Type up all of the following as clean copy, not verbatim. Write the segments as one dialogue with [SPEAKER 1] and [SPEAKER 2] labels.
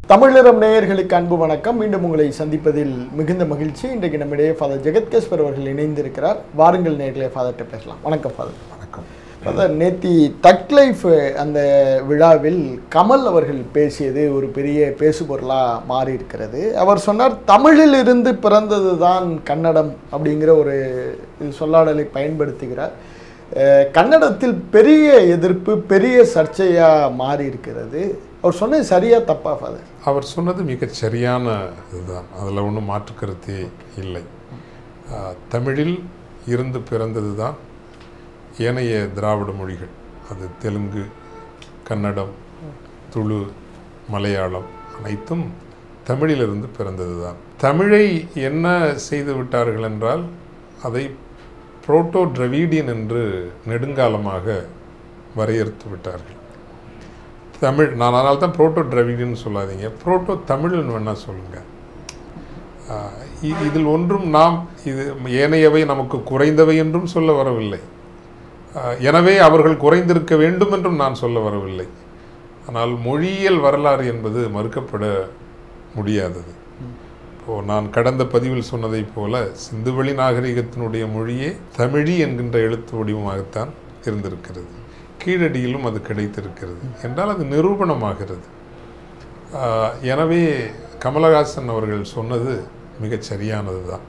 [SPEAKER 1] தமிழரம் நேயர்களுக்கு அன்பு வணக்கம். மீண்டும் உங்களை சந்திப்பதில் மிகுந்த மகிழ்ச்சி. இன்றைக்கு நம்மிடையே ஃபாதர் ஜெகத்கேஸ்வர் அவர்கள் இணைந்திருக்கிறார். வாருங்கள் நேயர்களே, ஃபாதர்கிட்ட பேசலாம். வணக்கம் ஃபாதர்.
[SPEAKER 2] வணக்கம்
[SPEAKER 1] ஃபாதர், நேத்தி தக் லைஃப் அந்த விழாவில் கமல் அவர்கள் பேசியது ஒரு பெரிய பேசுபொருளாக மாறி இருக்கிறது. அவர் சொன்னார், தமிழில் இருந்து பிறந்தது தான் கன்னடம் அப்படிங்கிற ஒரு சொல்லாடலை பயன்படுத்துகிறார். கன்னடத்தில் பெரிய எதிர்ப்பு, பெரிய சர்ச்சையாக மாறி இருக்கிறது. அவர் சொன்னது சரியா தப்பா ஃபாதர்?
[SPEAKER 2] அவர் சொன்னது மிகச் சரியான இதுதான், அதில் ஒன்றும் மாற்று கருத்தே இல்லை. தமிழில் இருந்து பிறந்தது தான் ஏனைய திராவிட மொழிகள். அது தெலுங்கு, கன்னடம், துளு, மலையாளம் அனைத்தும் தமிழிலிருந்து பிறந்தது தான். தமிழை என்ன செய்து விட்டார்கள் என்றால், அதை புரோட்டோ டிராவிடியன் என்று நெடுங்காலமாக வரையறுத்து விட்டார்கள். தமிழ், நான் அதனால தான் புரோட்டோ டிராவிடியன் சொல்லாதீங்க, புரோட்டோ தமிழ்னு வேணால் சொல்லுங்கள். இதில் ஒன்றும் நாம் இது ஏனையவை நமக்கு குறைந்தவை என்றும் சொல்ல வரவில்லை, எனவே அவர்கள் குறைந்திருக்க வேண்டும் என்றும் நான் சொல்ல வரவில்லை. ஆனால் மொழியியல் வரலாறு என்பது மறுக்கப்பட முடியாதது. இப்போது நான் கடந்த பதிவில் சொன்னதைப் போல சிந்துவெளி நாகரிகத்தினுடைய மொழியே தமிழி என்கின்ற எழுத்து வடிவமாகத்தான் இருந்திருக்கிறது. கீழடியிலும் அது கிடைத்திருக்கிறது என்றால் அது நிரூபணமாகிறது. எனவே கமலஹாசன் அவர்கள் சொன்னது மிகச் சரியானது தான்.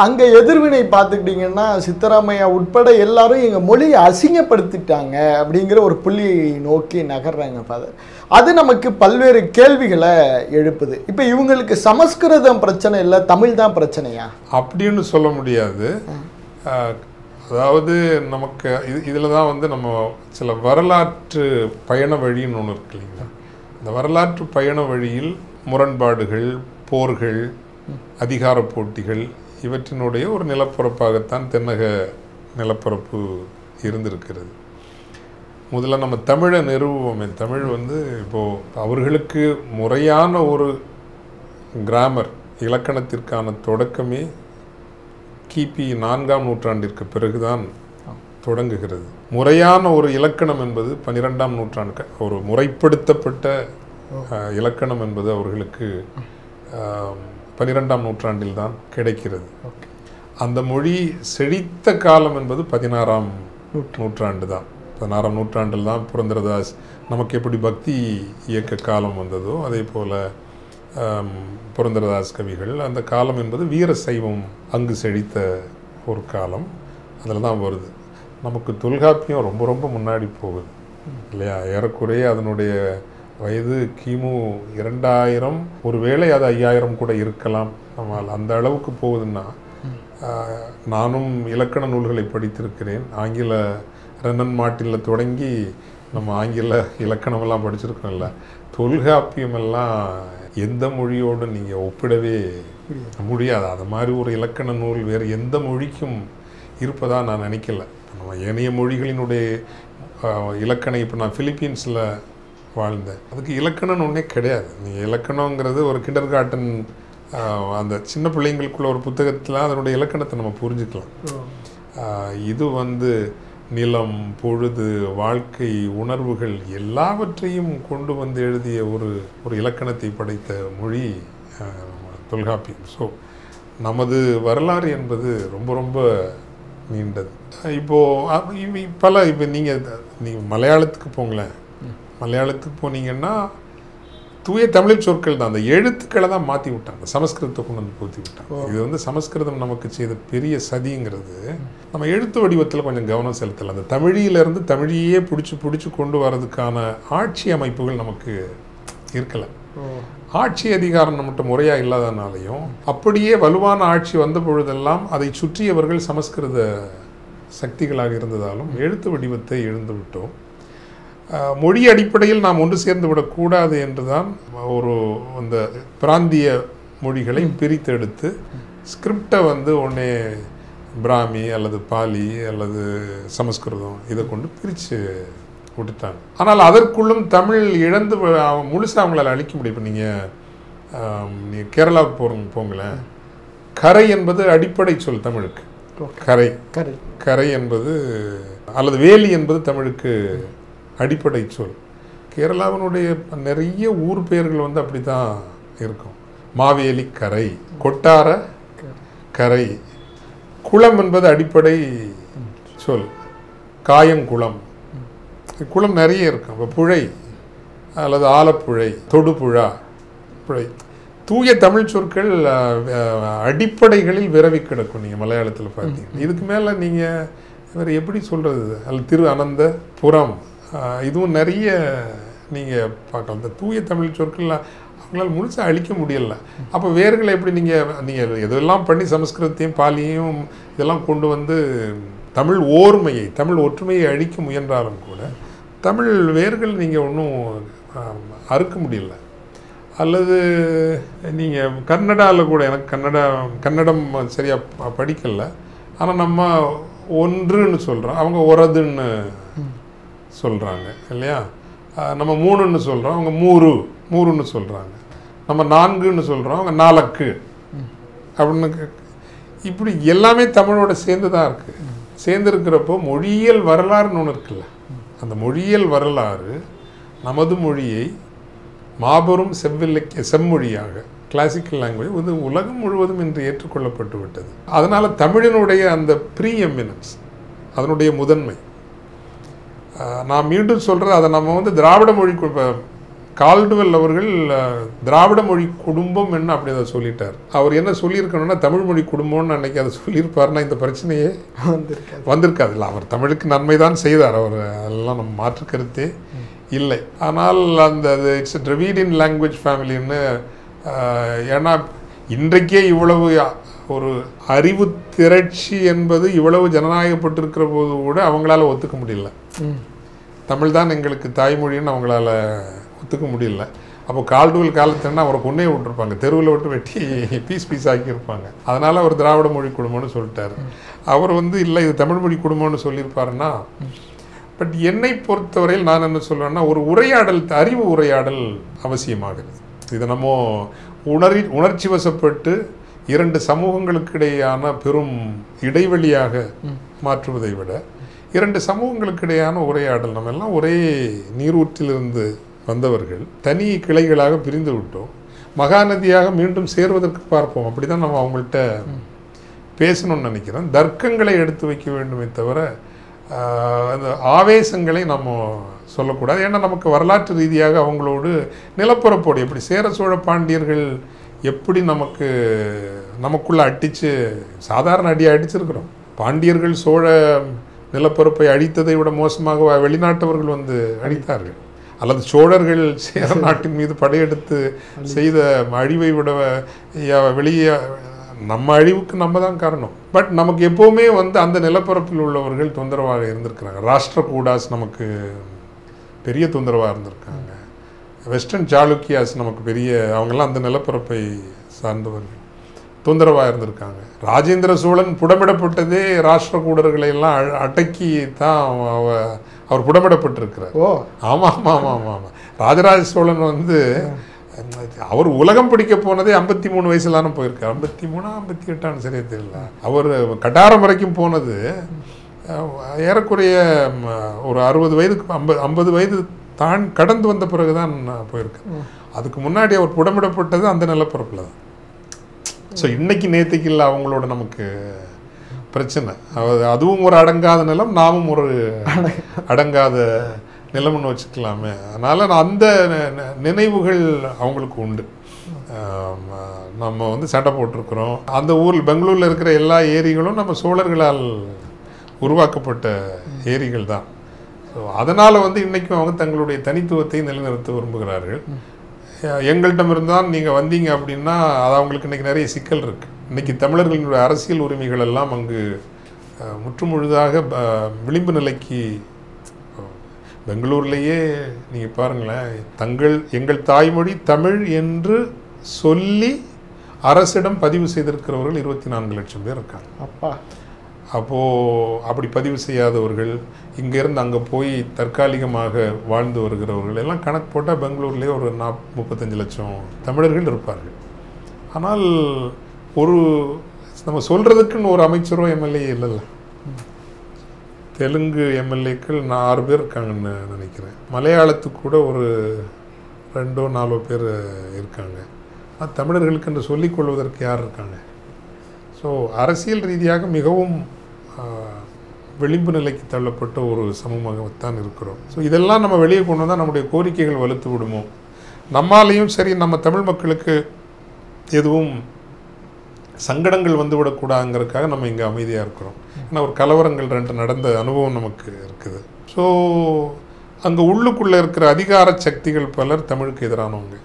[SPEAKER 1] அங்கே எதிர்வினை பார்த்துக்கிட்டிங்கன்னா சித்தராமையா உட்பட எல்லாரும் எங்கள் மொழியை அசிங்கப்படுத்திட்டாங்க அப்படிங்கிற ஒரு புள்ளியை நோக்கி நகர்றாங்க ஃபாதர். அது நமக்கு பல்வேறு கேள்விகளை எழுப்புது. இப்போ இவங்களுக்கு சமஸ்கிருதம் பிரச்சனை இல்லை, தமிழ் தான் பிரச்சனையா
[SPEAKER 2] அப்படின்னு சொல்ல முடியாது. அதாவது நமக்கு இதில் தான் வந்து நம்ம சில வரலாற்று பயண வழின்னு ஒன்று இருக்கு இல்லைங்களா. அந்த வரலாற்று பயண வழியில் முரண்பாடுகள், போர்கள், அதிகார போட்டிகள் இவற்றினுடைய ஒரு நிலப்பரப்பாகத்தான் தென்னக நிலப்பரப்பு இருந்திருக்கிறது. முதல்ல நம்ம தமிழை நிறுவுவோமே. தமிழ் வந்து இப்போது அவர்களுக்கு முறையான ஒரு கிராமர், இலக்கணத்திற்கான தொடக்கமே கிபி 4ஆம் நூற்றாண்டிற்கு பிறகுதான் தொடங்குகிறது. முறையான ஒரு இலக்கணம் என்பது 12ஆம் நூற்றாண்டு, ஒரு முறைப்படுத்தப்பட்ட இலக்கணம் என்பது அவர்களுக்கு 12ஆம் நூற்றாண்டில் தான் கிடைக்கிறது. அந்த மொழி செழித்த காலம் என்பது 16ஆம் நூற்றாண்டு தான். 16ஆம் நூற்றாண்டில் தான் புரந்தரதாஸ், நமக்கு எப்படி பக்தி இயக்க காலம் வந்ததோ அதே போல் புரந்தரதாஸ் கவிகள், அந்த காலம் என்பது வீர சைவம் அங்கு செழித்த ஒரு காலம். அதில் தான் வருது. நமக்கு தொல்காப்பியம் ரொம்ப ரொம்ப முன்னாடி போகுது இல்லையா. ஏறக்குறைய அதனுடைய வயது கிமு 2000, ஒருவேளை அது 5000 கூட இருக்கலாம். நம்மால் அந்த அளவுக்கு போகுதுன்னா, நானும் இலக்கண நூல்களை படித்திருக்கிறேன். ஆங்கில ரெனன் மார்ட்டினில் தொடங்கி நம்ம ஆங்கில இலக்கணமெல்லாம் படிச்சிருக்கோம்ல. தொல்காப்பியமெல்லாம் எந்த மொழியோடு நீங்கள் ஒப்பிடவே முடியாது. அது மாதிரி ஒரு இலக்கண நூல் வேறு எந்த மொழிக்கும் இருப்பதாக நான் நினைக்கல. நம்ம ஏனைய மொழிகளினுடைய இலக்கணம், இப்போ நான் பிலிப்பீன்ஸில் வாழ்ந்தேன், அதுக்கு இலக்கணம்னு ஒன்றே கிடையாது. நீங்கள் இலக்கணங்கிறது ஒரு கிண்டர் கார்டன், அந்த சின்ன பிள்ளைங்களுக்குள்ள ஒரு புத்தகத்தில் அதனுடைய இலக்கணத்தை நம்ம புரிஞ்சுக்கலாம். இது வந்து நிலம், பொழுது, வாழ்க்கை, உணர்வுகள் எல்லாவற்றையும் கொண்டு வந்து எழுதிய ஒரு இலக்கணத்தை படைத்த மொழி தொல்காப்பியம். ஸோ நமது வரலாறு என்பது ரொம்ப ரொம்ப நீண்டது. இப்போது இப்போ நீங்கள் மலையாளத்துக்கு போங்களேன். மலையாளத்துக்கு போனீங்கன்னா தூய தமிழ் சொற்கள் தான், அந்த எழுத்துக்களை தான் மாற்றி விட்டாங்க, சமஸ்கிருதத்தை கொண்டு வந்து பூத்தி விட்டாங்க. இது வந்து சமஸ்கிருதம் நமக்கு செய்த பெரிய சதிங்கிறது. நம்ம எழுத்து வடிவத்தில் கொஞ்சம் கவனம் செலுத்தலாம். அந்த தமிழிலிருந்து தமிழையே பிடிச்சி கொண்டு வர்றதுக்கான ஆட்சி அமைப்புகள் நமக்கு இருக்கலை. ஆட்சி அதிகாரம் நம்மகிட்ட முறையாக இல்லாதனாலையும், அப்படியே வலுவான ஆட்சி வந்த பொழுதெல்லாம் அதை சுற்றியவர்கள் சமஸ்கிருத சக்திகளாக இருந்ததாலும் எழுத்து வடிவத்தை இழந்து விட்டோம். மொழி அடிப்படையில் நாம் ஒன்று சேர்ந்து விடக்கூடாது என்றுதான் அந்த பிராந்திய மொழிகளை பிரித்தெடுத்து ஸ்கிரிப்டை வந்து ஒன்றே பிராமி அல்லது பாலி அல்லது சமஸ்கிருதம் இதை கொண்டு பிரித்து விட்டுட்டாங்க. ஆனால் அதற்குள்ளும் தமிழ் இழந்து முழுசாக அவங்களால் அழிக்க முடியும். இப்போ நீங்கள் கேரளாவுக்கு போங்களேன். கரை என்பது அடிப்படை சொல் தமிழுக்கு. கரை என்பது அல்லது வேலி என்பது தமிழுக்கு அடிப்படை சொல். கேரளாவினுடைய நிறைய ஊர் பெயர்கள் வந்து அப்படி தான் இருக்கும். மாவேலி கரை, கொட்டார கரை, குளம் என்பது அடிப்படை சொல். காயங்குளம், குளம் நிறைய இருக்கும். இப்போ புழை அல்லது ஆலப்புழை, தொடுபுழா, புழை, தூய தமிழ் சொற்கள் அடிப்படைகளில் விரவி கிடக்கும். நீங்கள் மலையாளத்தில் பார்த்தீங்க. இதுக்கு மேலே நீங்கள் வேறு எப்படி சொல்கிறது? அல்லது திரு அனந்த புறம், இதுவும் நிறைய நீங்கள் பார்க்கலாம். இந்த தூய தமிழ் சொற்கள் அவங்களால் முழுசாக அழிக்க முடியலை. அப்போ வேர்களை எப்படி நீங்கள் இதெல்லாம் பண்ணி சமஸ்கிருதத்தையும் பாலியையும் இதெல்லாம் கொண்டு வந்து தமிழ் ஓர்மையை, தமிழ் ஒற்றுமையை அழிக்க முயன்றாலும் கூட தமிழ் வேர்கள் நீங்கள் ஒன்றும் அறுக்க முடியல. அல்லது நீங்கள் கன்னடாவில் கூட, எனக்கு கன்னடம் சரியாக படிக்கலை, ஆனால் நம்ம ஒன்றுன்னு சொல்கிறோம், அவங்க ஒரதுன்னு சொல்கிறாங்க இல்லையா? நம்ம மூணுன்னு சொல்கிறோம், அவங்க மூருன்னு சொல்கிறாங்க. நம்ம நான்குன்னு சொல்கிறோம், அவங்க நாலக்கு அப்படின்னு. இப்படி எல்லாமே தமிழோட சேர்ந்து தான் இருக்குது. சேர்ந்து இருக்கிறப்போ மொழியியல் வரலாறுன்னு ஒன்று இருக்குல்ல, அந்த மொழியியல் வரலாறு நமது மொழியை மாபெரும் செம்மொழியாக, கிளாசிக்கல் லாங்குவேஜ் இது உலகம் முழுவதும் இன்று ஏற்றுக்கொள்ளப்பட்டு விட்டது. அதனால் தமிழினுடைய அந்த ப்ரீ எமினன்ஸ், அதனுடைய முதன்மை, நான் மீண்டும் சொல்கிறது, அதை நம்ம வந்து திராவிட மொழி, கால்டுவெல் அவர்கள் திராவிட மொழி குடும்பம் என்ன அப்படி அதை சொல்லிட்டார். அவர் என்ன சொல்லியிருக்கணும்னா தமிழ் மொழி குடும்பம்னு அன்றைக்கி அதை சொல்லியிருப்பாருன்னா இந்த பிரச்சனையே வந்திருக்காது. இல்லை, அவர் தமிழுக்கு நன்மை தான் செய்தார், அவர் அதெல்லாம் நம்ம மாற்று கருத்தே இல்லை. ஆனால் அந்த இட்ஸ் டிராவிடியன் லாங்குவேஜ் ஃபேமிலின்னு, ஏன்னா இன்றைக்கே இவ்வளவு ஒரு அறிவு திரட்சி என்பது இவ்வளவு ஜனநாயகப்பட்டிருக்கிற போது கூட அவங்களால ஒத்துக்க முடியல. தமிழ் தான் எங்களுக்கு தாய்மொழின்னு அவங்களால ஒத்துக்க முடியல. அப்போ கால்டுவெல் காலத்துன்னா அவரை கொன்னே விட்டுருப்பாங்க, தெருவில் விட்டு வெட்டி பீஸ் ஆக்கியிருப்பாங்க. அதனால் அவர் திராவிட மொழி குடும்பம்னு சொல்லிட்டார். அவர் வந்து இல்லை இது தமிழ் மொழி குடும்பம்னு சொல்லியிருப்பாருன்னா. பட் என்னை பொறுத்தவரையில் நான் என்ன சொல்வேன்னா, ஒரு உரையாடல், அறிவு உரையாடல் அவசியமாகிறது. இதை நம்ம உணர்ச்சி வசப்பட்டு இரண்டு சமூகங்களுக்கு இடையேயான பெரும் இடைவெளியாக மாற்றுவதை விட இரண்டு சமூகங்களுக்கு இடையான உரையாடல், நம்ம எல்லாம் ஒரே நீரூற்றிலிருந்து வந்தவர்கள், தனி கிளைகளாக பிரிந்து விட்டோம், மகாநதியாக மீண்டும் சேர்வதற்கு பார்ப்போம். அப்படி தான் நம்ம அவங்கள்ட்ட பேசணும்னு நினைக்கிறேன். தர்க்கங்களை எடுத்து வைக்க வேண்டுமே தவிர அந்த ஆவேசங்களை நம்ம சொல்லக்கூடாது. ஏன்னா நமக்கு வரலாற்று ரீதியாக அவங்களோடு நிலப்பரப்போடு எப்படி சேர சோழ பாண்டியர்கள் எப்படி நமக்குள்ளே அடித்து சாதாரண அடியாக அடிச்சிருக்கிறோம். பாண்டியர்கள் சோழ நிலப்பரப்பை அழித்ததை விட மோசமாக வெளிநாட்டவர்கள் வந்து அழித்தார்கள். அல்லது சோழர்கள் சேர நாட்டின் மீது படையெடுத்து செய்த அழிவை விட வெளியே நம்ம அழிவுக்கு நம்ம தான் காரணம். பட் நமக்கு எப்போவுமே வந்து அந்த நிலப்பரப்பில் உள்ளவர்கள் தொந்தரவாக இருந்திருக்கிறாங்க. ராஷ்டிரகூடாஸ் நமக்கு பெரிய தொந்தரவாக இருந்திருக்காங்க. வெஸ்டர்ன் சாளுக்கியாஸ் நமக்கு பெரிய, அவங்கெல்லாம் அந்த நிலப்பரப்பை சார்ந்தவர்கள், தொந்தரவாக இருந்திருக்காங்க. ராஜேந்திர சோழன் புடமிடப்பட்டதே ராஷ்டிரகூடர்களை எல்லாம் அடக்கி தான் அவர் புடமிடப்பட்டிருக்கிறார். ஆமாம் ஆமாம் ஆமாம் ஆமாம். ராஜராஜ சோழன் வந்து அவர் உலகம் பிடிக்க போனதே 53 வயசுலான போயிருக்கார். 53 58 சரியா தெரியல. அவர் கட்டாரம் வரைக்கும் போனது ஏறக்குறைய ஒரு 60 வயதுக்கு 50 வயது கடந்து வந்த பிறகுதான் போயிருக்கார். அதுக்கு முன்னாடி அவர் புடமிடப்பட்டது அந்த நிலப்பரப்பில் தான். ஸோ இன்னைக்கு நேற்றுக்கு இல்லை அவங்களோட நமக்கு பிரச்சனை. அதுவும் ஒரு அடங்காத நிலம், நாமும் ஒரு அடங்காத நிலம்னு வச்சுக்கலாமே. அதனால் அந்த நினைவுகள் அவங்களுக்கு உண்டு. நம்ம வந்து சண்டை போட்டிருக்கிறோம். அந்த ஊரில் பெங்களூரில் இருக்கிற எல்லா ஏரிகளும் நம்ம சோழர்களால் உருவாக்கப்பட்ட ஏரிகள் தான். ஸோ அதனால் வந்து இன்றைக்கும் அவங்க தங்களுடைய தனித்துவத்தை நிலைநிறுத்த விரும்புகிறார்கள். எங்கள்கிட்டமிருந்தான் நீங்கள் வந்தீங்க அப்படின்னா அது அவங்களுக்கு இன்றைக்கி நிறைய சிக்கல் இருக்குது. இன்றைக்கி தமிழர்களினுடைய அரசியல் உரிமைகள் எல்லாம் அங்கு முற்றுமுழுதாக விளிம்பு நிலைக்கு. பெங்களூர்லேயே நீங்கள் பாருங்களேன், எங்கள் தாய்மொழி தமிழ் என்று சொல்லி அரசிடம் பதிவு செய்திருக்கிறவர்கள் 24 லட்சம் பேர் இருக்காங்க. அப்போது அப்படி பதிவு செய்யாதவர்கள், இங்கேருந்து அங்கே போய் தற்காலிகமாக வாழ்ந்து வருகிறவர்கள் எல்லாம் கணக்கு போட்டால் பெங்களூர்லேயே ஒரு 35 லட்சம் தமிழர்கள் இருப்பார்கள். ஆனால் நம்ம சொல்கிறதுக்குன்னு ஒரு அமைச்சரோ எம்எல்ஏ இல்லைல்ல. தெலுங்கு எம்எல்ஏக்கள் 6 பேர் இருக்காங்கன்னு நினைக்கிறேன். மலையாளத்துக்கு கூட ஒரு 2-4 பேர் இருக்காங்க. தமிழர்களுக்கு என்று சொல்லிக்கொள்வதற்கு யார் இருக்காங்க? ஸோ அரசியல் ரீதியாக மிகவும் விளிம்பு நிலைக்கு தள்ளப்பட்ட ஒரு சமூகமாகத்தான் இருக்கிறோம். ஸோ இதெல்லாம் நம்ம வெளியே கொண்டு வந்தால் நம்முடைய கோரிக்கைகள் வலுத்து விடுமோ, நம்மாலேயும் சரி நம்ம தமிழ் மக்களுக்கு எதுவும் சங்கடங்கள் வந்துவிடக்கூடாதுங்கிறதுக்காக நம்ம இங்கே அமைதியாக இருக்கிறோம். ஏன்னா ஒரு கலவரங்கள் 2 நடந்த அனுபவம் நமக்கு இருக்குது. ஸோ அங்கே உள்ளுக்குள்ளே இருக்கிற அதிகார சக்திகள் பலர் தமிழுக்கு எதிரானவங்க.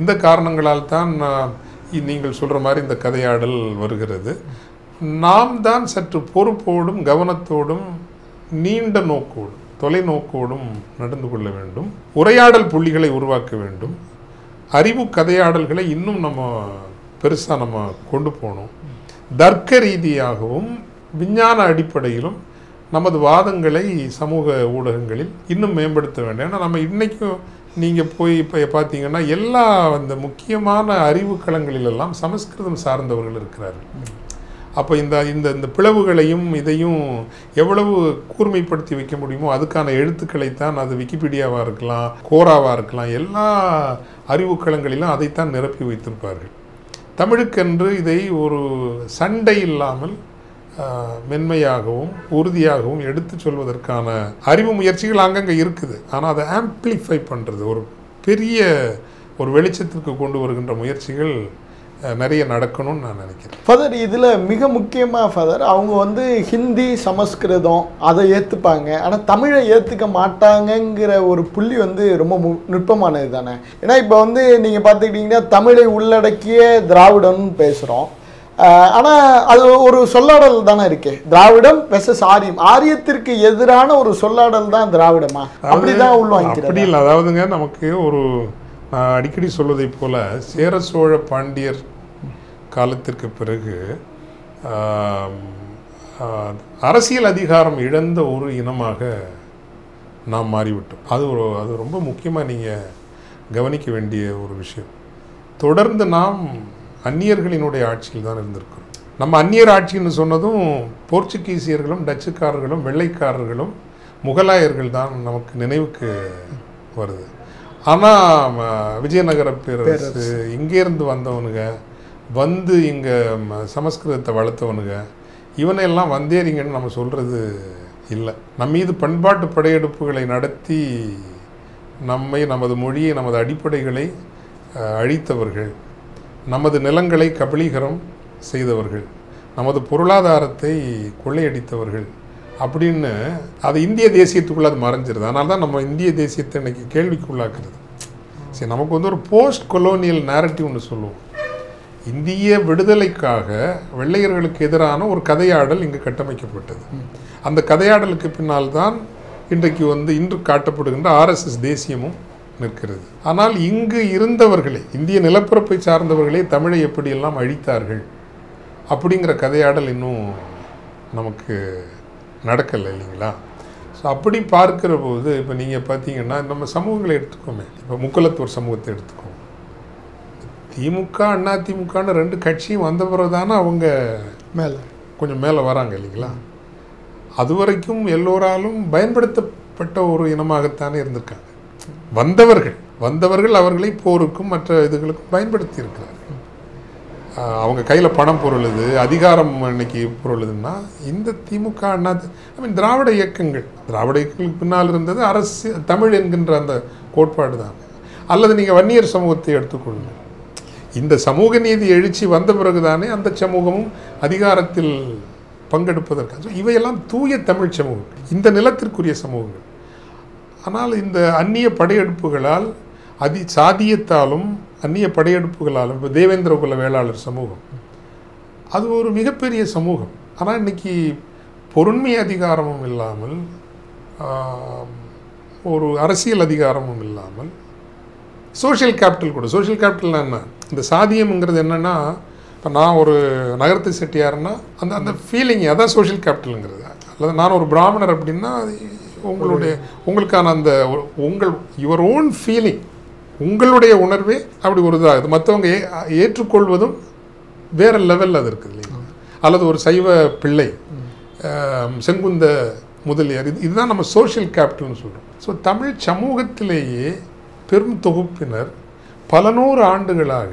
[SPEAKER 2] இந்த காரணங்களால் தான் நீங்கள் சொல்கிற மாதிரி இந்த கதையாடல் வருகிறது. நாம் தான் சற்று பொறுப்போடும் கவனத்தோடும் நீண்ட நோக்கோடும் தொலைநோக்கோடும் நடந்து கொள்ள வேண்டும். உரையாடல் புள்ளிகளை உருவாக்க வேண்டும். அறிவு கதையாடல்களை இன்னும் நம்ம பெருசாக நம்ம கொண்டு போகணும். தர்க்க ரீதியாகவும் விஞ்ஞான அடிப்படையிலும் நமது வாதங்களை சமூக ஊடகங்களில் இன்னும் மேம்படுத்த வேண்டும். ஏன்னா நம்ம இன்றைக்கும் நீங்கள் போய் இப்போ பார்த்தீங்கன்னா எல்லா அந்த முக்கியமான அறிவு களங்களிலெல்லாம் சமஸ்கிருதம் சார்ந்தவர்கள் இருக்கிறார்கள். அப்போ இந்த இந்த இந்த பிளவுகளையும் இதையும் எவ்வளவு கூர்மைப்படுத்தி வைக்க முடியுமோ அதுக்கான எழுத்துக்களைத்தான், அது விக்கிபீடியாவாக இருக்கலாம், கோராவாக இருக்கலாம், எல்லா அறிவுக்களங்களிலும் அதைத்தான் நிரப்பி வைத்திருப்பார்கள். தமிழுக்கென்று இதை ஒரு சண்டை இல்லாமல் மென்மையாகவும் உறுதியாகவும் எடுத்து சொல்வதற்கான அறிவு முயற்சிகள் அங்கங்கே இருக்குது. ஆனால் அதை ஆம்பிளிஃபை பண்ணுறது, ஒரு பெரிய ஒரு வெளிச்சத்திற்கு கொண்டு வருகின்ற முயற்சிகள் நிறைய நடக்கணும்னு நான் நினைக்கிறேன்.
[SPEAKER 1] ஃபாதர், இதில் மிக முக்கியமாக ஃபாதர், அவங்க ஹிந்தி சமஸ்கிருதம் அதை ஏற்றுப்பாங்க, ஆனால் தமிழை ஏற்றுக்க மாட்டாங்கங்கிற ஒரு புள்ளி ரொம்ப நுட்பமானது தானே. ஏன்னா இப்போ நீங்கள் பார்த்துக்கிட்டிங்கன்னா தமிழை உள்ளடக்கிய திராவிடம்னு பேசுகிறோம். ஆனால் அது ஒரு சொல்லாடல் தானே இருக்கு. திராவிடம் வெர்சஸ் ஆரியம், ஆரியத்திற்கு எதிரான ஒரு சொல்லாடல் தான் திராவிடமா? அப்படிதான் உள்வாங்கிக்கிறது.
[SPEAKER 2] அப்படி இல்லை. அதாவதுங்க, நமக்கு ஒரு நான் அடிக்கடி சொல்வதை போல சேர சோழ பாண்டியர் காலத்திற்கு பிறகு அரசியல் அதிகாரம் இழந்த ஒரு இனமாக நாம் மாறிவிட்டோம். அது ரொம்ப முக்கியமாக நீங்கள் கவனிக்க வேண்டிய ஒரு விஷயம். தொடர்ந்து நாம் அந்நியர்களினுடைய ஆட்சியில் தான் இருந்திருக்கிறோம். நம்ம அந்நியர் ஆட்சின்னு சொன்னதும் போர்ச்சுகீசியர்களும் டச்சுக்காரர்களும் வெள்ளைக்காரர்களும் முகலாயர்கள் தான் நமக்கு நினைவுக்கு வருது. ஆனால் விஜயநகர பேரரசு இங்கேருந்து வந்தவனுங்க இங்கே சமஸ்கிருதத்தை வளர்த்தவனுங்க இவனையெல்லாம் வந்தேறிங்கன்னு நம்ம சொல்கிறது இல்லை. நம்ம மீது பண்பாட்டு படையெடுப்புகளை நடத்தி நம்மை, நமது மொழியை, நமது அடிப்படைகளை அழித்தவர்கள், நமது நிலங்களை கபளீகரம் செய்தவர்கள், நமது பொருளாதாரத்தை கொள்ளையடித்தவர்கள் அப்படின்னு அது இந்திய தேசியத்துக்குள்ளே அது மறைஞ்சிருது. அதனால தான் நம்ம இந்திய தேசியத்தை இன்னைக்கு கேள்விக்குள்ளாக்குறது. சரி, நமக்கு ஒரு போஸ்ட் கொலோனியல் நேரட்டிவ் ஒன்று சொல்லுவோம். இந்திய விடுதலைக்காக வெள்ளையர்களுக்கு எதிரான ஒரு கதையாடல் இங்கு கட்டமைக்கப்பட்டது. அந்த கதையாடலுக்கு பின்னால் தான் இன்றைக்கு இன்று காட்டப்படுகின்ற RSS தேசியமும் நிற்கிறது. ஆனால் இங்கு இருந்தவர்களே, இந்திய நிலப்பரப்பை சார்ந்தவர்களே தமிழை எப்படியெல்லாம் அழித்தார்கள் அப்படிங்கிற கதையாடல் இன்னும் நமக்கு நடக்கலை இல்லைங்களா? ஸோ அப்படி பார்க்கிற போது இப்போ நீங்கள் பார்த்தீங்கன்னா நம்ம சமூகங்களை எடுத்துக்கோமே. இப்போ முக்குலத்தூர் சமூகத்தை எடுத்துக்கோங்க. திமுக அதிமுகன்னு 2 கட்சியும் வந்த பிறகு தானே அவங்க கொஞ்சம் மேலே வராங்க இல்லைங்களா? அது வரைக்கும் எல்லோராலும் பயன்படுத்தப்பட்ட ஒரு இனமாகத்தானே இருந்திருக்காங்க. வந்தவர்கள் அவர்களை போருக்கும் மற்ற இதுகளுக்கும் பயன்படுத்தி இருக்கிறார்கள். அவங்க கையில் பணம் பொருளுது, அதிகாரம் இன்னைக்கு பொருளுதுன்னா இந்த திமுக திராவிட இயக்கங்களுக்கு பின்னால் இருந்தது அரசு தமிழ் என்கின்ற அந்த கோட்பாடு தான். அல்லது நீங்கள் வன்னியர் சமூகத்தை எடுத்துக்கொள்ளுங்கள். இந்த சமூக நீதி எழுச்சி வந்த பிறகுதானே அந்த சமூகமும் அதிகாரத்தில் பங்கெடுப்பதற்காக. இவையெல்லாம் தூய தமிழ் சமூகம், இந்த நிலத்திற்குரிய சமூகங்கள். ஆனால் இந்த அந்நிய படையெடுப்புகளால் சாதியத்தாலும் அந்நிய படையெடுப்புகளாலும் இப்போ தேவேந்திர குல வேளாளர் சமூகம் அது ஒரு மிகப்பெரிய சமூகம். ஆனால் இன்னைக்கு பொருண்மை அதிகாரமும் இல்லாமல், ஒரு அரசியல் அதிகாரமும் இல்லாமல், சோஷியல் கேபிட்டல் கூட. சோஷியல் கேபிட்டல் என்ன? இந்த சாதியம்ங்கிறது என்னென்னா, இப்போ நான் ஒரு நகரத்து செட்டியாருன்னா அந்த ஃபீலிங் அதான் சோஷியல் கேபிட்டலுங்கிறது. அல்லது நான் ஒரு பிராமணர் அப்படின்னா உங்களுக்கான அந்த யுவர் ஓன் ஃபீலிங், உங்களுடைய உணர்வே அப்படி ஒரு இதாகுது. மற்றவங்க ஏற்றுக்கொள்வதும் வேற லெவலில் அது இருக்குது இல்லைங்களா? அல்லது ஒரு சைவ பிள்ளை செங்குந்த முதலியார், இதுதான் நம்ம சோஷியல் கேபிட்டல்னு சொல்கிறோம். ஸோ தமிழ் சமூகத்திலேயே பெரும் தொகுப்பினர் பல நூறு ஆண்டுகளாக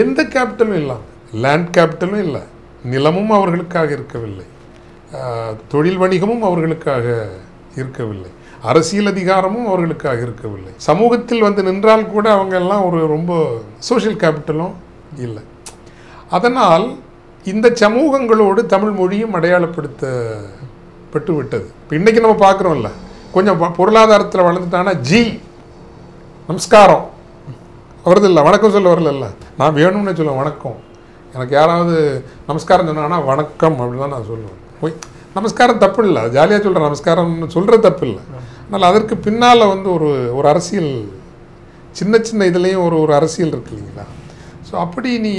[SPEAKER 2] எந்த கேபிட்டலும் இல்லாமல், லேண்ட் கேபிட்டலும் இல்லை, நிலமும் அவர்களுக்காக இருக்கவில்லை, தொழில் வணிகமும் அவர்களுக்காக இருக்கவில்லை, அரசியல் அதிகாரமும் அவர்களுக்காக இருக்கவில்லை, சமூகத்தில் வந்து நின்றால் கூட அவங்க எல்லாம் ஒரு ரொம்ப சோஷியல் கேபிட்டலும் இல்லை. அதனால் இந்த சமூகங்களோடு தமிழ் மொழியும் அடையாளப்படுத்தப்பட்டு விட்டது. இப்போ இன்றைக்கி நம்ம பார்க்குறோம்ல, கொஞ்சம் பொருளாதாரத்தில் வளர்ந்துட்டானா நமஸ்காரம் வருது இல்லை, வணக்கம் சொல்ல வரல, நான் வேணும்னு சொல்லுவேன் வணக்கம். எனக்கு யாராவது நமஸ்காரம் சொன்னாங்கன்னா வணக்கம் அப்படின்னு தான் நான் சொல்லுவேன். போய் நமஸ்காரம் தப்பு இல்லை, ஜாலியாக சொல்கிறேன், நமஸ்காரம்னு சொல்கிற தப்பு இல்லை. அதனால் அதற்கு பின்னால் வந்து ஒரு அரசியல், சின்ன சின்ன இதுலேயும் ஒரு அரசியல் இருக்கு இல்லைங்களா. ஸோ அப்படி நீ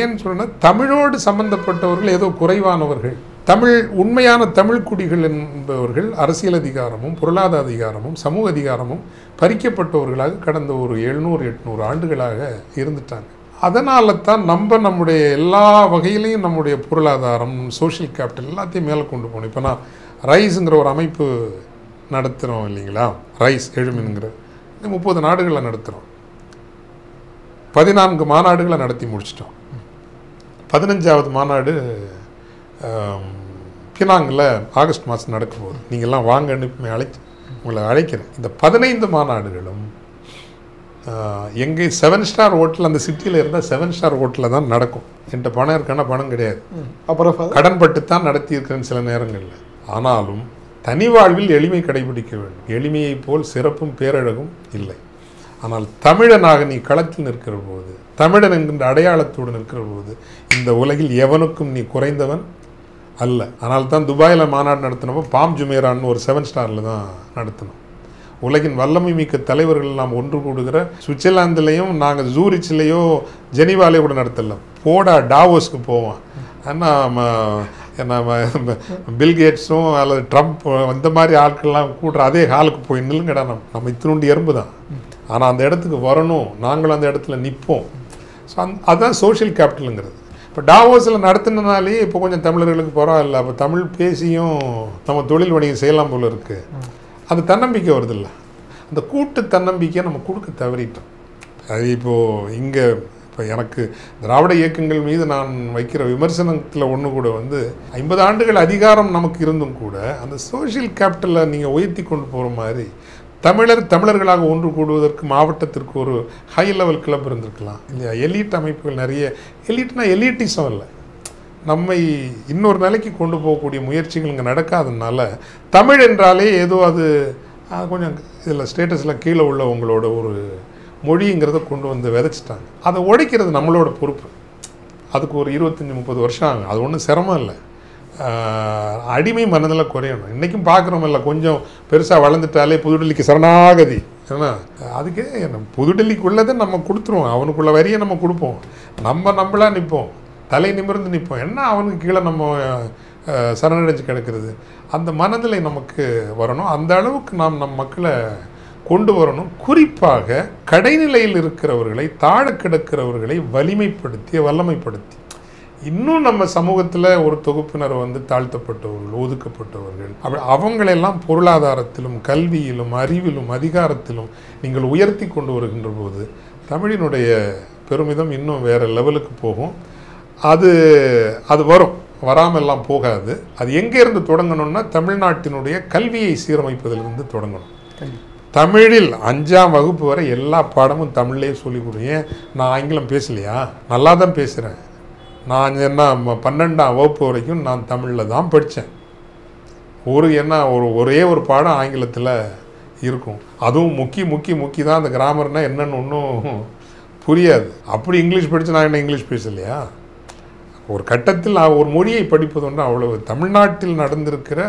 [SPEAKER 2] ஏன்னு சொன்னா, தமிழோடு சம்பந்தப்பட்டவர்கள் ஏதோ குறைவானவர்கள், தமிழ் உண்மையான தமிழ் குடிகள் என்பவர்கள் அரசியல் அதிகாரமும் பொருளாதார அதிகாரமும் சமூக அதிகாரமும் பறிக்கப்பட்டவர்களாக கடந்த ஒரு 700-800 ஆண்டுகளாக இருந்துட்டாங்க. அதனால தான் நம்முடைய எல்லா வகையிலையும் நம்முடைய பொருளாதாரம், சோஷியல் கேபிட்டல் எல்லாத்தையும் மேலே கொண்டு போகணும். இப்போ நான் ரைஸுங்கிற ஒரு அமைப்பு நடத்துகிறோம் இல்லைங்களா, ரைஸ் எழுமின்ங்கிற 30 நாடுகளில் நடத்துகிறோம். 14 மாநாடுகளை நடத்தி முடிச்சிட்டோம். 15வது மாநாடு பினாங்கில் ஆகஸ்ட் மாதம் நடக்க போகுது. நீங்கள்லாம் வாங்கன்னு உங்களை அழைக்கிறேன். இந்த 15 மாநாடுகளும் எங்கே 7 ஸ்டார் ஹோட்டல், அந்த சிட்டியில் இருந்தால் 7 ஸ்டார் ஹோட்டலில் தான் நடக்கும். என்கிட்ட பணம் இருக்கான பணம் கிடையாது, அப்புறம் கடன்பட்டு தான் நடத்தியிருக்கிறேன் சில நேரங்களில். ஆனாலும் தனி வாழ்வில் எளிமை கடைபிடிக்க வேண்டும். எளிமையை போல் சிறப்பும் பேரழகும் இல்லை. ஆனால் தமிழனாக நீ களத்தில் நிற்கிற போது, தமிழன் என்கின்ற அடையாளத்தோடு நிற்கிற போது, இந்த உலகில் எவனுக்கும் நீ குறைந்தவன் அல்ல. அதனால தான் துபாயில் மாநாடு நடத்தினப்போ பாம் ஜுமேரான்னு ஒரு 7 ஸ்டாரில் தான் நடத்தினோம். உலகின் வல்லமை மிக்க தலைவர்கள் நாம் ஒன்று கூடுகிற, சுவிட்சர்லாந்துலேயும் நாங்கள் ஜூரிச்சிலேயோ ஜெனீவாலேயோ கூட நடத்தல, போடா டாவோஸ்க்கு போவோம். நம்ம பில்கேட்ஸும் அல்லது ட்ரம்ப் இந்த மாதிரி ஆட்கள்லாம் கூடுற அதே ஹாலுக்கு போய் நில்லுங்கடா, நம்ம இத்தினுண்டு எறும்பு தான், ஆனால் அந்த இடத்துக்கு வரணும், நாங்களும் அந்த இடத்துல நிற்போம். ஸோ அதுதான் சோஷியல் கேபிட்டலுங்கிறது. இப்போ டாவோஸில் நடத்தினாலே இப்போ கொஞ்சம் தமிழர்களுக்கு பரவாயில்ல, அப்போ தமிழ் பேசியும் நம்ம தொழில் வணிகம் செய்யலாம் போல இருக்குது. அது தன்னம்பிக்கை வருதில்ல, அந்த கூட்டு தன்னம்பிக்கையை நம்ம கொடுக்க தவறிட்டோம். அது இப்போது இங்கே இப்போ எனக்கு திராவிட இயக்கங்கள் மீது நான் வைக்கிற விமர்சனத்தில் ஒன்று கூட வந்து 50 ஆண்டுகள் அதிகாரம் நமக்கு இருந்தும் கூட அந்த சோஷியல் கேபிட்டலை நீங்கள் உயர்த்தி கொண்டு போகிற மாதிரி தமிழர்களாக ஒன்று கூடுவதற்கு மாவட்டத்திற்கு ஒரு ஹை லெவல் கிளப் இருந்திருக்கலாம் இல்லையா. எலீட் அமைப்புகள் நிறைய, எலீட்னா எலீட்டிசம் இல்லை, நம்மை இன்னொரு நிலைக்கு கொண்டு போகக்கூடிய முயற்சிகள் இங்கே நடக்காததுனால தமிழ் என்றாலே ஏதோ அது கொஞ்சம் இதில் ஸ்டேட்டஸில் கீழே உள்ளவங்களோட ஒரு மொழிங்கிறத கொண்டு வந்து விதைச்சிட்டாங்க. அதை உடைக்கிறது நம்மளோட பொறுப்பு. அதுக்கு ஒரு 25-30 வருஷம் ஆகும். அது ஒன்றும் சிரமம் இல்லை. அடிமை மனதில் குறையணும். இன்றைக்கும் பார்க்குறோம் இல்லை, கொஞ்சம் பெருசாக வளர்ந்துட்டாலே புதுடெல்லிக்கு சரணாகதி. ஏன்னா அதுக்கே புதுடெல்லிக்குள்ளதை நம்ம கொடுத்துருவோம், அவனுக்குள்ள வரியை நம்ம கொடுப்போம், நம்மளாக நிற்போம், தலை நிமிர்ந்து நிற்போம். என்ன அவனுக்கு கீழே நம்ம சரணடைஞ்சு கிடக்கிறது? அந்த மனநிலை நமக்கு வரணும். அந்த அளவுக்கு நாம் நம் மக்களை கொண்டு வரணும். குறிப்பாக கடைநிலையில் இருக்கிறவர்களை, தாழ கிடக்கிறவர்களை வல்லமைப்படுத்தி இன்னும் நம்ம சமூகத்தில் ஒரு தொகுப்பினர் வந்து தாழ்த்தப்பட்டவர்கள், ஒதுக்கப்பட்டவர்கள், அப்படி அவங்களெல்லாம் பொருளாதாரத்திலும் கல்வியிலும் அறிவிலும் அதிகாரத்திலும் நீங்கள் உயர்த்தி கொண்டு வருகின்ற போது தமிழினுடைய பெருமிதம் இன்னும் வேறு லெவலுக்கு போகும். அது வரும், வராமெல்லாம் போகாது. அது எங்கேருந்து தொடங்கணும்னா தமிழ்நாட்டினுடைய கல்வியை சீரமைப்பதிலிருந்து தொடங்கணும். தமிழில் 5ஆம் வகுப்பு வரை எல்லா பாடமும் தமிழ்லேயே சொல்லிக் கொடுங்க. நான் ஆங்கிலம் பேசலையா? நல்லா தான் பேசுகிறேன். நான் என்ன 12ஆம் வகுப்பு வரைக்கும் நான் தமிழில் தான் படித்தேன். ஒரே ஒரு பாடம் ஆங்கிலத்தில் இருக்கும். அதுவும் முக்கி தான். அந்த கிராமர்னால் என்னென்னு ஒன்றும் புரியாது. அப்படி இங்கிலீஷ் படித்து நான் என்ன இங்கிலீஷ் பேசலையா? ஒரு கட்டத்தில் ஒரு மொழியை படிப்பது ஒன்று அவ்வளவு. தமிழ்நாட்டில் நடந்திருக்கிற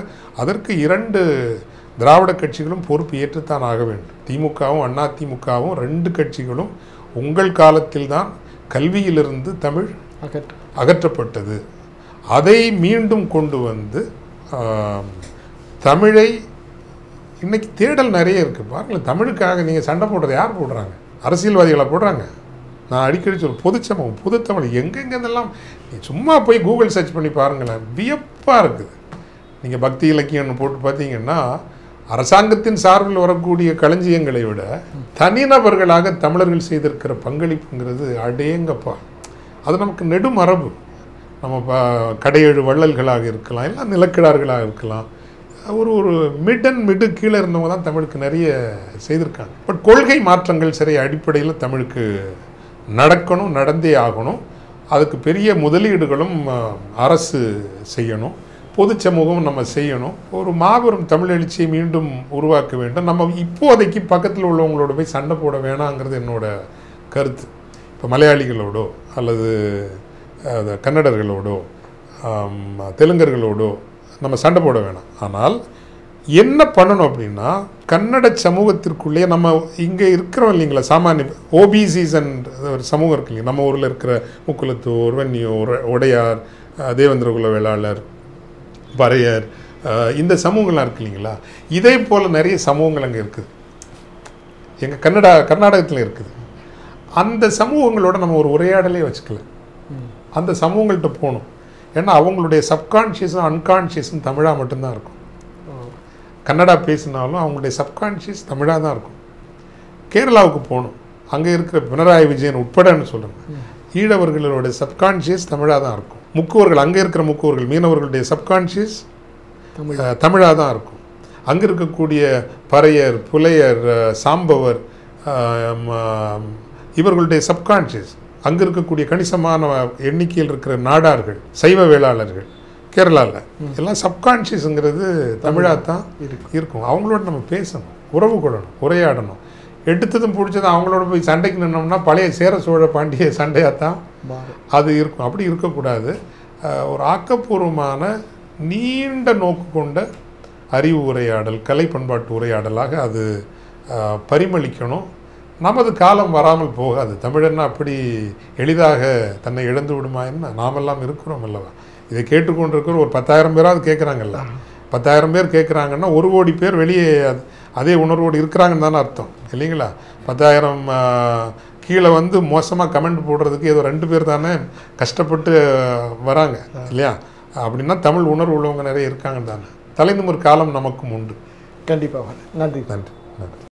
[SPEAKER 2] அதற்கு 2 திராவிட கட்சிகளும் பொறுப்பு ஏற்றுத்தான் ஆக வேண்டும். திமுகவும் அதிமுகவும் 2 கட்சிகளும் உங்கள் காலத்தில் தான் கல்வியிலிருந்து தமிழ் அகற்றப்பட்டது. அதை மீண்டும் கொண்டு வந்து தமிழை இன்னைக்கு தேடல் நிறைய இருக்குது. பாருங்களேன், தமிழுக்காக நீங்கள் சண்டை போடுறது யார் போடுறாங்க? அரசியல்வாதிகளை போடுறாங்க. நான் அடிக்கடி சொல்ல பொதுத்தமிழ் எங்கெங்கெல்லாம் சும்மா போய் கூகுள் சர்ச் பண்ணி பாருங்களேன், வியப்பாக இருக்குது. நீங்கள் பக்தி இலக்கியம்னு போட்டு பார்த்தீங்கன்னா அரசாங்கத்தின் சார்பில் வரக்கூடிய களஞ்சியங்களை விட தனிநபர்களாக தமிழர்கள் செய்திருக்கிற பங்களிப்புங்கிறது அடேங்கப்பா. அது நமக்கு நெடுமரபு. நம்ம கடையேழு வள்ளல்களாக இருக்கலாம், எல்லாம் நிலக்கிழார்களாக இருக்கலாம். ஒரு மிடு கீழே இருந்தவங்க தான் தமிழுக்கு நிறைய செய்திருக்காங்க. பட் கொள்கை மாற்றங்கள் சரி அடிப்படையில் தமிழுக்கு நடக்கணும், நடந்தே ஆகணும். அதுக்கு பெரிய முதலீடுகளும் அரசு செய்யணும், பொது சமூகம் நம்ம செய்யணும். ஒரு மாபெரும் தமிழ் எழுச்சியை மீண்டும் உருவாக்க வேண்டும். நம்ம இப்போதைக்கு பக்கத்தில் உள்ளவங்களோட போய் சண்டை போட வேணாங்கிறது என்னோட கருத்து. இப்போ மலையாளிகளோடோ அல்லது கன்னடர்களோடோ தெலுங்கர்களோடோ நம்ம சண்டை போட வேணாம். ஆனால் என்ன பண்ணணும் அப்படின்னா, கன்னட சமூகத்திற்குள்ளே நம்ம இங்கே இருக்கிறோம் இல்லைங்களா, சாமானிய ஓபிசிஸ் அண்ட் ஒரு சமூகம் இருக்கு இல்லைங்க. நம்ம ஊரில் இருக்கிற முக்குலத்தூர், வன்னியூர், ஒடையார், தேவேந்திரகுல வேளாளர், பறையர், இந்த சமூகங்கள்லாம் இருக்கு இல்லைங்களா. இதே போல் நிறைய சமூகங்கள் அங்கே இருக்குது, எங்கள் கர்நாடகத்தில் இருக்குது. அந்த சமூகங்களோட நம்ம ஒரு உரையாடலே வச்சுக்கல, அந்த சமூகங்கள்கிட்ட போகணும். ஏன்னா அவங்களுடைய சப்கான்ஷியஸும் அன்கான்ஷியஸும் தமிழாக மட்டும்தான் இருக்கும். கன்னடா பேசினாலும் அவங்களுடைய சப்கான்ஷியஸ் தமிழாக தான் இருக்கும். கேரளாவுக்கு போகணும், அங்கே இருக்கிற பினராயி விஜயன் உட்படன்னு சொல்லுங்கள், ஈழவர்களோட சப்கான்ஷியஸ் தமிழாக தான் இருக்கும். முக்குவர்கள், அங்கே இருக்கிற முக்குவர்கள் மீனவர்களுடைய சப்கான்ஷியஸ் தமிழாக தான் இருக்கும். அங்கே இருக்கக்கூடிய பறையர், புலையர், சாம்பவர், இவர்களுடைய சப்கான்ஷியஸ், அங்கே இருக்கக்கூடிய கணிசமான எண்ணிக்கையில் இருக்கிற நாடார்கள், சைவ வேளாளர்கள் கேரளாவில் எல்லாம் சப்கான்ஷியஸுங்கிறது தமிழாக தான் இருக்கும். அவங்களோட நம்ம பேசணும், உறவு கொள்ளணும், உரையாடணும். எடுத்ததும் பிடிச்சதும் அவங்களோட போய் சண்டைக்கு நின்னோம்னா பழைய சேர சோழ பாண்டிய சண்டையாக தான் அது இருக்கும். அப்படி இருக்கக்கூடாது. ஒரு ஆக்கப்பூர்வமான நீண்ட நோக்கு கொண்ட அறிவு உரையாடல், கலை பண்பாட்டு உரையாடலாக அது பரிமளிக்கணும். நமது காலம் வராமல் போகாது. தமிழன்னா அப்படி எளிதாக தன்னை இழந்து விடுமா என்ன? நாமெல்லாம் இருக்கிறோம் அல்லவா. இதை கேட்டுக்கொண்டிருக்கிற ஒரு 10,000 பேராவது கேட்குறாங்கல்ல. 10,000 பேர் கேட்குறாங்கன்னா 1 கோடி பேர் வெளியே அதே உணர்வோடு இருக்கிறாங்கன்னு தானே அர்த்தம் இல்லைங்களா. 10,000 கீழே வந்து மோசமாக கமெண்ட் போடுறதுக்கு ஏதோ 2 பேர் தானே கஷ்டப்பட்டு வராங்க இல்லையா. அப்படின்னா தமிழ் உணர்வு உள்ளவங்க நிறைய இருக்காங்க தானே. தலைநிமிர் காலம் நமக்கும் உண்டு.
[SPEAKER 1] கண்டிப்பாக. நன்றி.
[SPEAKER 2] நன்றி. நன்றி.